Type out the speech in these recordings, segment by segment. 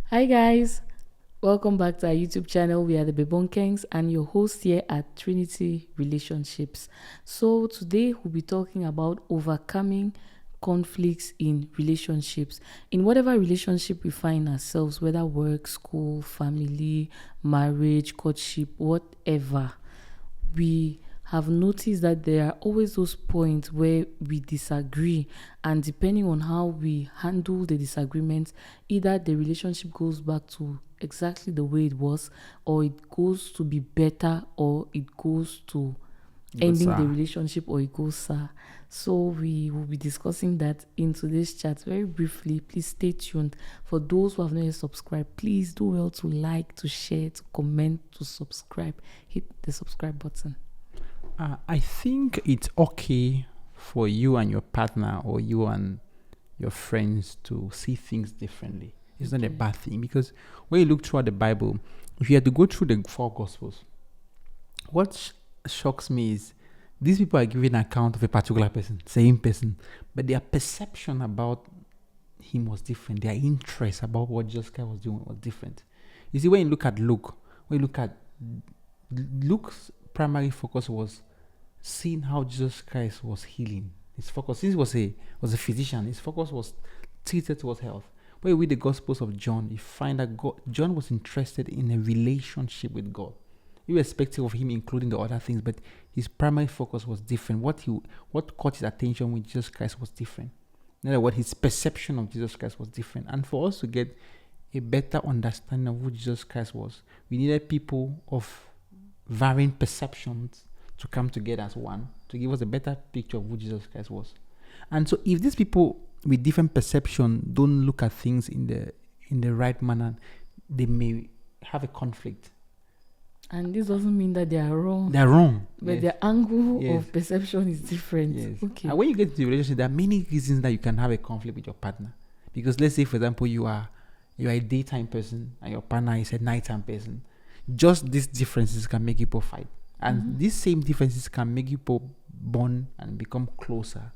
Hi guys, welcome back to our YouTube channel. We are the Bebunkings and your host here at Trinity Relationships. So today we'll be talking about overcoming conflicts in relationships. In whatever relationship we find ourselves, whether work, school, family, marriage, courtship, whatever, we have noticed that there are always those points where we disagree, and depending on how we handle the disagreement, either the relationship goes back to exactly the way it was, or it goes to be better, or it goes to ending the relationship, or it goes sour. So we will be discussing that in today's chat very briefly. Please stay tuned. For those who have not yet subscribed, please do well to like, to share, to comment, to subscribe. Hit the subscribe button. I think it's okay for you and your partner or you and your friends to see things differently. It's not a bad thing, because when you look throughout the Bible, if you had to go through the four Gospels, what shocks me is these people are giving an account of a particular person, same person, but their perception about him was different. Their interest about what Jesus Christ was doing was different. You see, when you look at Luke's primary focus was seeing how Jesus Christ was healing. His focus, since he was a physician, his focus was treated towards health. When you read the Gospels of John, you find that John was interested in a relationship with God, irrespective of him including the other things. But his primary focus was different. What caught his attention with Jesus Christ was different. In other words, his perception of Jesus Christ was different. And for us to get a better understanding of who Jesus Christ was, we needed people of varying perceptions to come together as one to give us a better picture of who Jesus Christ was. And so if these people with different perception don't look at things in the right manner, they may have a conflict. And this doesn't mean that they are wrong. They're wrong. But their angle of perception is different. Yes. Okay. And when you get into a relationship, there are many reasons that you can have a conflict with your partner. Because let's say, for example, you are a daytime person and your partner is a nighttime person. Just these differences can make people fight. And these same differences can make people bond and become closer.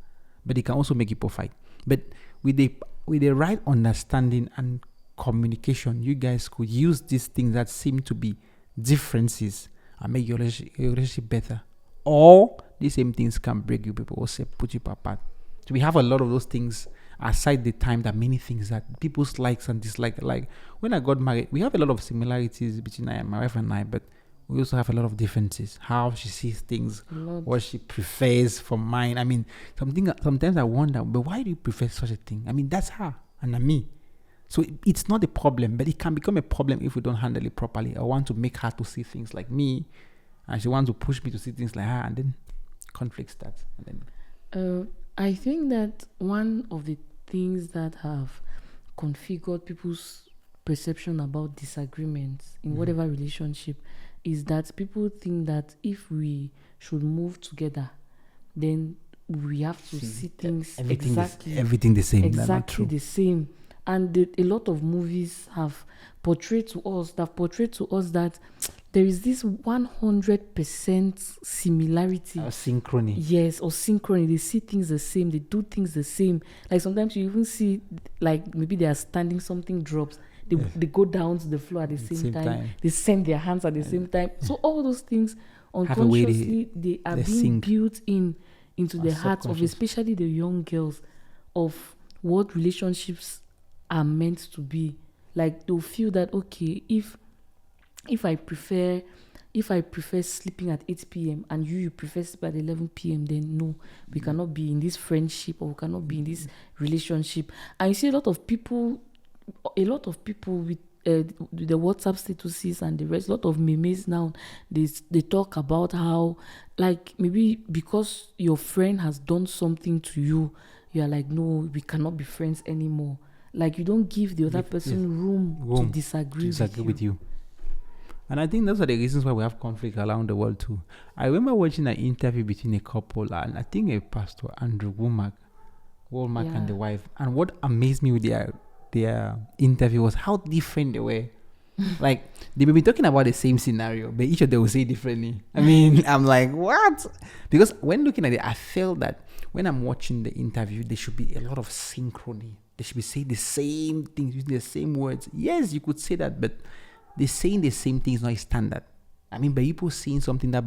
But they can also make people fight. But with the right understanding and communication, you guys could use these things that seem to be differences and make your relationship better. Or these same things can break you people or say put you apart. So we have a lot of those things aside the time, that many things that people's likes and dislikes. Like when I got married, we have a lot of similarities between my wife and I, but we also have a lot of differences. How she sees things, what she prefers from mine. I mean, sometimes I wonder, but why do you prefer such a thing? I mean, that's her and me. So it's not a problem, but it can become a problem if we don't handle it properly. I want to make her to see things like me, and she wants to push me to see things like her, and then conflict starts. And then I think that one of the things that have configured people's perception about disagreements in whatever relationship is that people think that if we should move together, then we have to see things everything the same. Exactly the same. And a lot of movies have portrayed to us that there is this 100% similarity. Synchrony. Yes, or synchrony. They see things the same. They do things the same. Like sometimes you even see, like maybe they are standing, something drops. They go down to the floor at the same time. They send their hands at the same time. So all those things unconsciously, they are being built into the hearts of especially the young girls of what relationships are meant to be. Like they'll feel that, okay, if I prefer sleeping at 8 p.m. and you prefer sleep at 11 p.m., then no, we cannot be in this friendship, or we cannot be in this relationship. And you see a lot of people with the WhatsApp statuses and the rest, a lot of memes now, they talk about how, like, maybe because your friend has done something to you, you are like, no, we cannot be friends anymore. Like, you don't give the other person room to disagree with you. And I think those are the reasons why we have conflict around the world too. I remember watching an interview between a couple, and I think a pastor, Andrew Womack and the wife. And what amazed me with their interview was how different they were. Like, they may be talking about the same scenario, but each of them will say differently. I mean, I'm like, what? Because when looking at it, I felt that when I'm watching the interview, there should be a lot of synchrony. they should be saying the same things, using the same words. Yes, you could say that, but they saying the same thing is not a standard. I mean, by people saying something that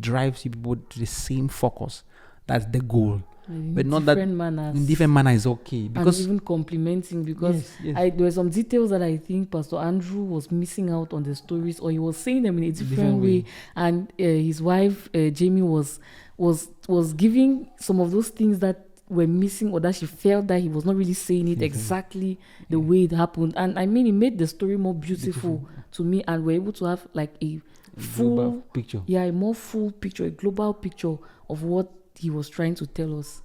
drives people to the same focus, that's the goal. But not that in different manner is okay, because and even complimenting, because there were some details that I think Pastor Andrew was missing out on the stories, or he was saying them in a different way. And his wife Jamie was giving some of those things that were missing, or that she felt that he was not really saying it exactly the way it happened. And I mean, it made the story more beautiful to me, and we're able to have like a full picture. Yeah, a more full picture, a global picture of what he was trying to tell us.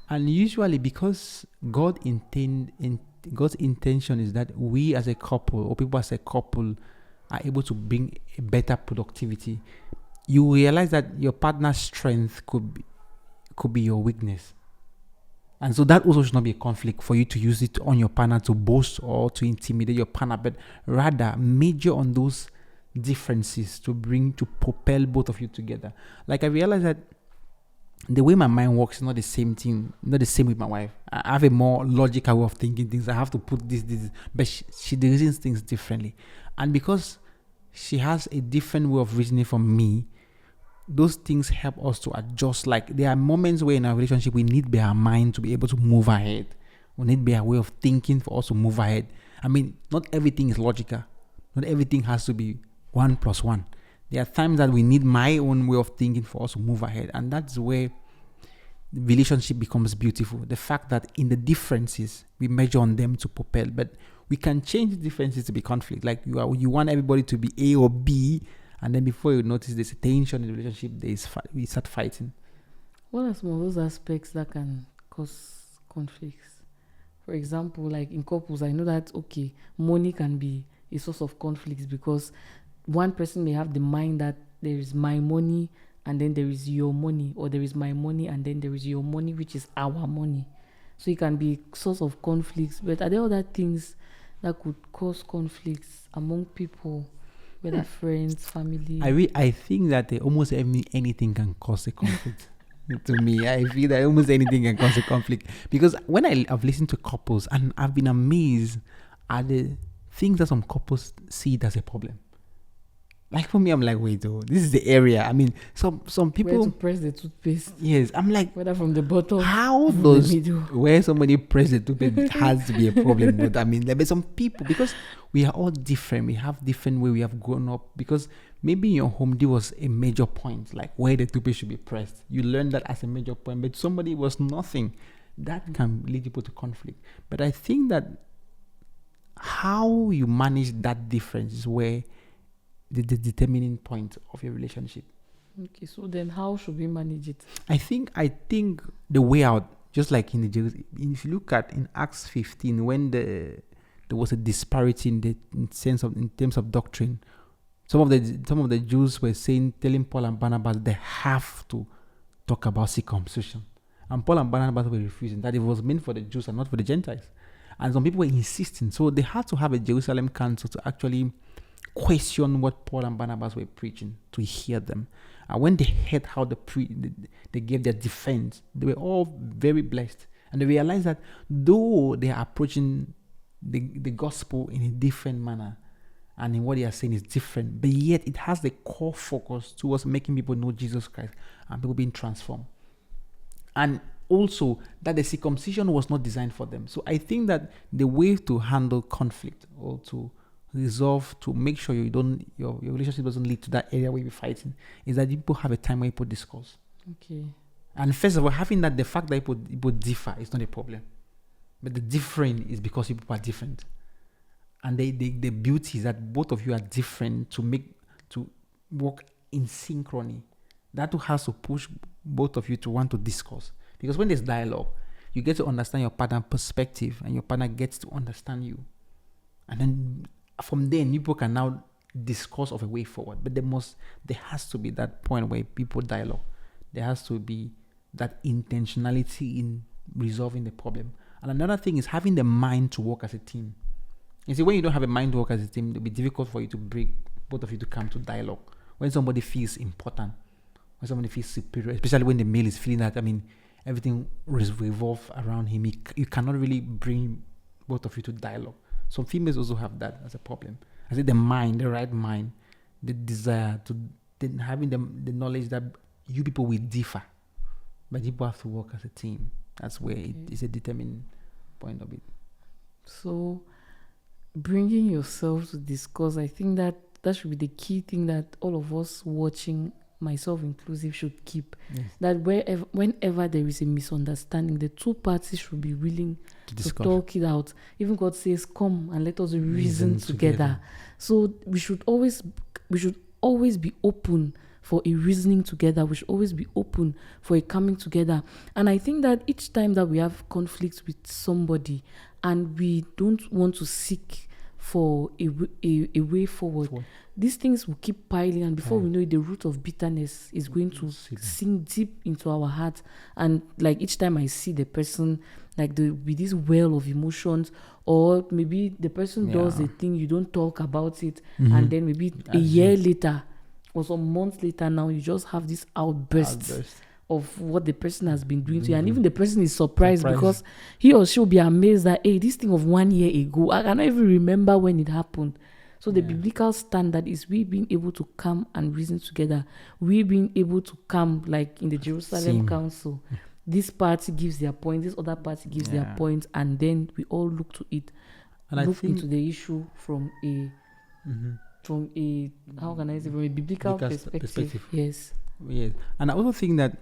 And usually, because God's intention is that we as a couple, or people as a couple, are able to bring a better productivity, you realize that your partner's strength could be your weakness. And so that also should not be a conflict for you to use it on your partner to boast or to intimidate your partner, but rather major on those differences to propel both of you together. Like, I realized that the way my mind works is not the same thing, not the same with my wife. I have a more logical way of thinking things. I have to put this, but she reasons things differently. And because she has a different way of reasoning from me, those things help us to adjust. Like, there are moments where in our relationship we need our mind to be able to move ahead. We need our way of thinking for us to move ahead. I mean, not everything is logical. Not everything has to be 1 + 1. There are times that we need my own way of thinking for us to move ahead. And that's where the relationship becomes beautiful. The fact that in the differences, we measure on them to propel. But we can change the differences to be conflict. Like, you want everybody to be A or B, and then before you notice there's a tension in the relationship, we start fighting. What are some of those aspects that can cause conflicts? For example, like in couples, I know that, okay, money can be a source of conflicts, because one person may have the mind that there is my money and then there is your money, or there is my money and then there is your money, which is our money. So it can be a source of conflicts. But are there other things that could cause conflicts among people, whether friends, family? I think that almost anything can cause a conflict. To me, I feel that almost anything can cause a conflict, because when I've listened to couples, and I've been amazed at the things that some couples see it as a problem. Like, for me, I'm like, wait, this is the area. I mean, some people... Where to press the toothpaste. Yes, I'm like... Whether from the bottom, how does... Where somebody press the toothpaste has to be a problem. But I mean, there be some people, because we are all different. We have different way we have grown up. Because maybe in your home, there was a major point, like where the toothpaste should be pressed. You learned that as a major point, but somebody was nothing. That can lead people to conflict. But I think that how you manage that difference is where the determining point of your relationship. Okay, so then how should we manage it? I think the way out, just like if you look at in Acts 15, when there was a disparity in terms of doctrine, some of the Jews were telling Paul and Barnabas they have to talk about circumcision, and Paul and Barnabas were refusing that it was meant for the Jews and not for the Gentiles, and some people were insisting. So they had to have a Jerusalem council to actually question what Paul and Barnabas were preaching, to hear them. And when they heard how they gave their defense, they were all very blessed. And they realized that though they are approaching the gospel in a different manner, and in what they are saying is different, but yet it has the core focus towards making people know Jesus Christ and people being transformed. And also that the circumcision was not designed for them. So I think that the way to handle conflict, or to resolve, to make sure your relationship doesn't lead to that area where you're fighting, is that people have a time where people discuss. Okay. And first of all, having that, the fact that people differ is not a problem. But the differing is because people are different. And the beauty is that both of you are different to work in synchrony. That has to push both of you to want to discuss. Because when there's dialogue, you get to understand your partner's perspective, and your partner gets to understand you. And then from then, people can now discuss of a way forward. But there has to be that point where people dialogue. There has to be that intentionality in resolving the problem. And another thing is having the mind to work as a team. You see, when you don't have a mind to work as a team, it'll be difficult for you to both of you to come to dialogue. When somebody feels important, when somebody feels superior, especially when the male is feeling that, everything revolves around him, you cannot really bring both of you to dialogue. Some females also have that as a problem. I say the mind, the right mind, the desire to having the knowledge that you people will differ, but you have to work as a team. That's where it is a determining point of it. So, bringing yourself to discuss, I think that should be the key thing that all of us watching, myself inclusive, should keep. Yes. That whenever there is a misunderstanding, the two parties should be willing to talk it out. Even God says, "Come and let us reason together." So we should always be open for a reasoning together. We should always be open for a coming together. And I think that each time that we have conflicts with somebody and we don't want to seek for a way forward, these things will keep piling, and before we know it, the root of bitterness is going to sink deep into our heart. And like each time I see the person, like with this well of emotions, or maybe the person does a thing, you don't talk about it, and then maybe a year later or some months later, now you just have this outburst of what the person has been doing to you, and even the person is surprised because he or she will be amazed that, hey, this thing of 1 year ago, I cannot even remember when it happened. So the biblical standard is we being able to come and reason together. We being able to come, like in the Jerusalem Council. This party gives their point, this other party gives their point, and then we all look to it, and look into the issue from a how can I say, from a biblical perspective. Yes. And I also think that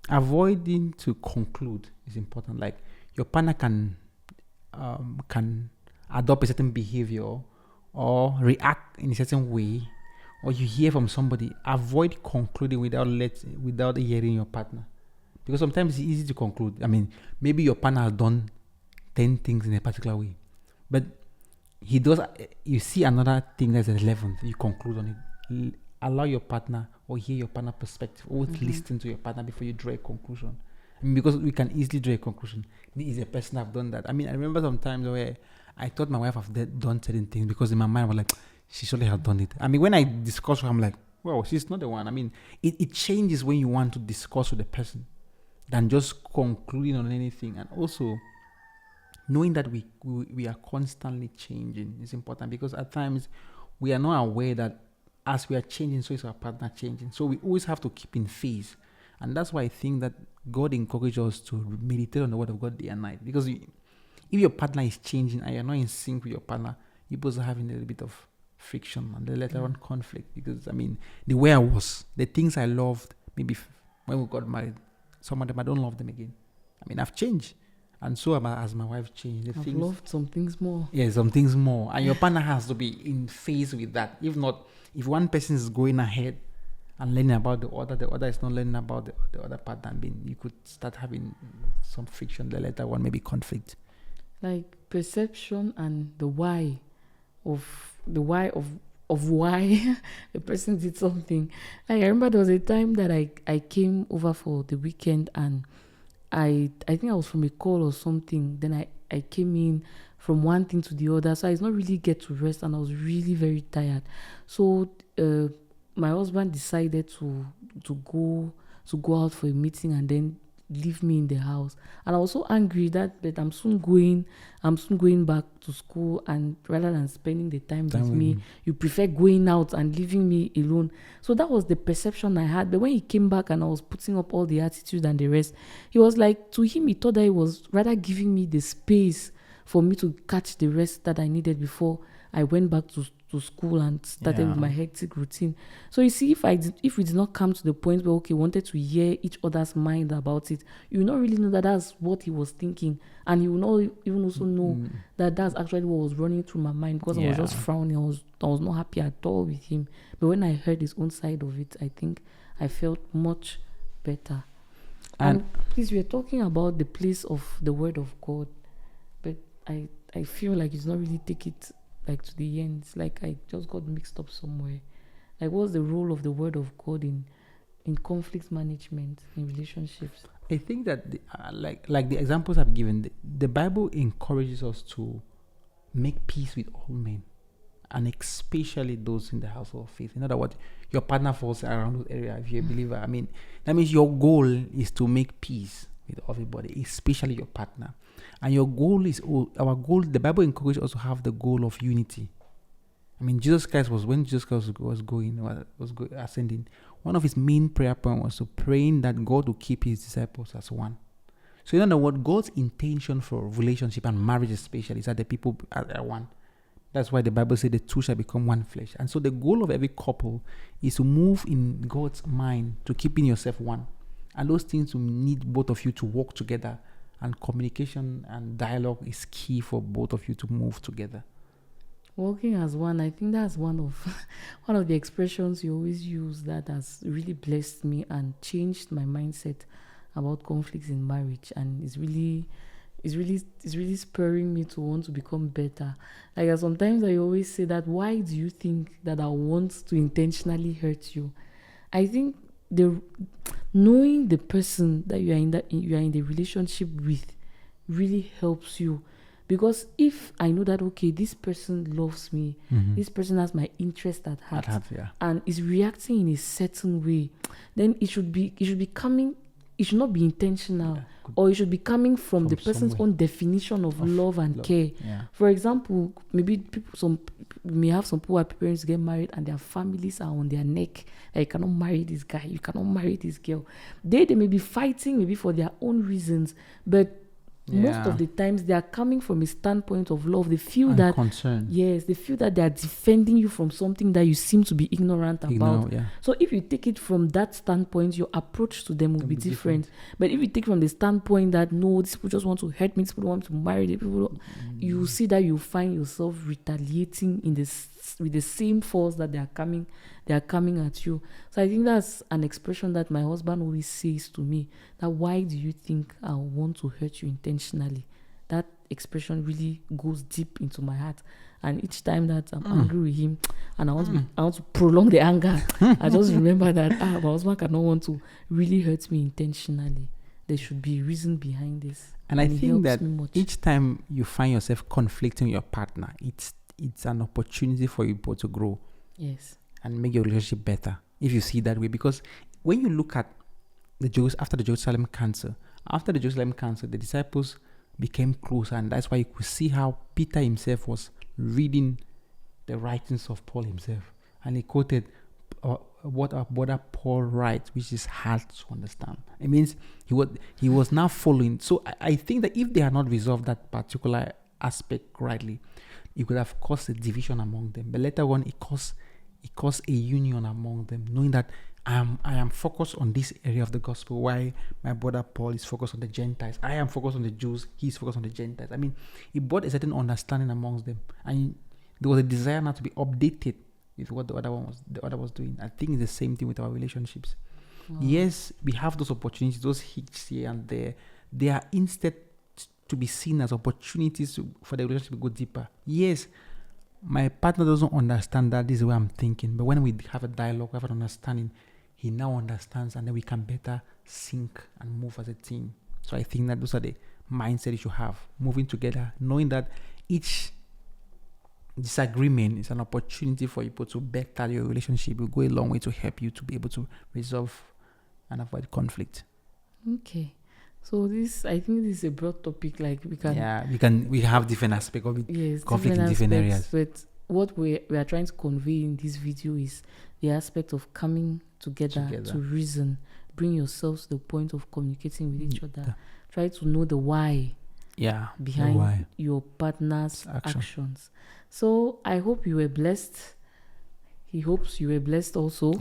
avoiding to conclude is important. Like your partner can adopt a certain behavior or react in a certain way, or you hear from somebody. Avoid concluding without hearing your partner, because sometimes it's easy to conclude. I mean, maybe your partner has done 10 things in a particular way, but he does. You see another thing that's 11th. You conclude on it. Allow your partner or hear your partner perspective. Always listen to your partner before you draw a conclusion. I mean, because we can easily draw a conclusion. Is a person have done that? I mean, I remember sometimes where I thought my wife have done certain things, because in my mind I was like, she surely has done it. I mean, when I discuss with her, I'm like, well, she's not the one. I mean, it changes when you want to discuss with the person than just concluding on anything. And also, knowing that we are constantly changing is important, because at times we are not aware that as we are changing, so is our partner changing. So we always have to keep in phase. And that's why I think that God encourages us to meditate on the word of God day and night. Because if your partner is changing and you're not in sync with your partner, you're both having a little bit of friction and then later on conflict. Because, I mean, the way I was, the things I loved, maybe when we got married, some of them I don't love them again. I mean, I've changed. And so has my wife changed. I've loved some things more. Yeah, some things more. And your partner has to be in phase with that. If not, if one person is going ahead and learning about the other is not learning about the other partner, I mean, you could start having some friction. The later one, maybe conflict. Like perception and the why of why the person did something. Like I remember there was a time that I came over for the weekend, and I think I was from a call or something. Then I came in from one thing to the other, so I did not really get to rest, and I was really very tired. So my husband decided to go out for a meeting and then leave me in the house. And I was so angry that I'm soon going back to school, and rather than spending the time with me, you prefer going out and leaving me alone. So that was the perception I had. But when he came back and I was putting up all the attitude and the rest, he was like, to him, he thought that he was rather giving me the space for me to catch the rest that I needed before I went back to school and started with my hectic routine. So you see, if we did not come to the point where wanted to hear each other's mind about it, you will not really know that that's what he was thinking, and you will not even also know that that's actually what was running through my mind, because I was just frowning. I was not happy at all with him. But when I heard his own side of it, I think I felt much better. And please, we are talking about the place of the word of God, but I feel like it's not really take it like to the end. It's like I just got mixed up somewhere. Like, what's the role of the word of God in conflict management in relationships? I think that like the examples I've given, the Bible encourages us to make peace with all men, and especially those in the household of faith. In other words, your partner falls around those area. If you're a believer, I mean, that means your goal is to make peace with everybody, especially your partner. And your goal is, our goal, the Bible encourages us to have the goal of unity. I mean, Jesus Christ when Jesus Christ was ascending, one of his main prayer points was to praying that God will keep his disciples as one. So you know what God's intention for relationship and marriage especially is that the people are one. That's why the Bible says the two shall become one flesh. And so the goal of every couple is to move in God's mind to keeping yourself one. And those things will need both of you to work together. And communication and dialogue is key for both of you to move together. Working as one, I think that's one of the expressions you always use that has really blessed me and changed my mindset about conflicts in marriage, and it's really spurring me to want to become better. Like sometimes I always say that, why do you think that I want to intentionally hurt you? I think knowing the person that you are in the relationship with really helps you. Because if I know that, okay, this person loves me, this person has my interest at heart, and is reacting in a certain way, then it should not be intentional, or it should be coming from the person's own definition of love and care. Yeah. For example, maybe we may have some people who are preparing to get married and their families are on their neck. Like, you cannot marry this guy, you cannot marry this girl. They may be fighting maybe for their own reasons, but most of the times they are coming from a standpoint of love. They feel that concern. Yes, they feel that they are defending you from something that you seem to be ignorant about. So if you take it from that standpoint, your approach to them will be different. But if you take from the standpoint that, no, these people just want to hurt me, these people want to marry, these people, you see that you find yourself retaliating with the same force that they are coming at you. So I think that's an expression that my husband always says to me, that why do you think I want to hurt you intentionally? That expression really goes deep into my heart. And each time that I'm angry with him and I want to prolong the anger, I just remember that my husband cannot want to really hurt me intentionally. There should be a reason behind this. And I think that each time you find yourself conflicting with your partner, it's an opportunity for you both to grow. Yes. And make your relationship better, if you see it that way. Because when you look at after the Jerusalem Council, the disciples became closer, and that's why you could see how Peter himself was reading the writings of Paul himself, and he quoted what our brother Paul writes, which is hard to understand. It means he was now following. So I think that if they had not resolved that particular aspect rightly, it could have caused a division among them. But later on, it caused a union among them, knowing that I am focused on this area of the gospel, while my brother Paul is focused on the Gentiles. I am focused on the Jews, he's focused on the Gentiles. I mean, it brought a certain understanding amongst them, and there was a desire now to be updated with what the other was doing. I think it's the same thing with our relationships. Yes, we have those opportunities, those hits here and there. They are instead to be seen as opportunities for the relationship to go deeper. Yes, my partner doesn't understand that this is the way I'm thinking, but when we have a dialogue, we have an understanding, he now understands, and then we can better sync and move as a team. So I think that those are the mindset you should have, moving together, knowing that each disagreement is an opportunity for you to better your relationship. It will go a long way to help you to be able to resolve and avoid conflict. Okay. So I think this is a broad topic. Like we have different aspects of it. Yes, conflict in different areas. But what we are trying to convey in this video is the aspect of coming together to reason, bring yourselves to the point of communicating with each other. Try to know the why. Behind your partner's actions. So I hope you were blessed. He hopes you were blessed also.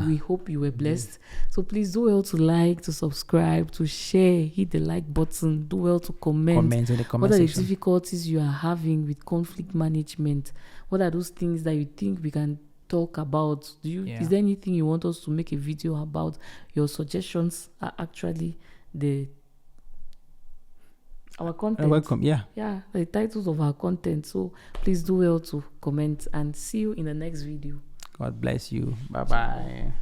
We hope you were blessed. So please do well to like, to subscribe, to share, hit the like button, do well to comment in the comment what are section. the difficulties you are having with conflict management? What are those things that you think we can talk about? Is there anything you want us to make a video about? Your suggestions are actually our content. Welcome. The titles of our content. So please do well to comment, and see you in the next video. God bless you. Bye-bye.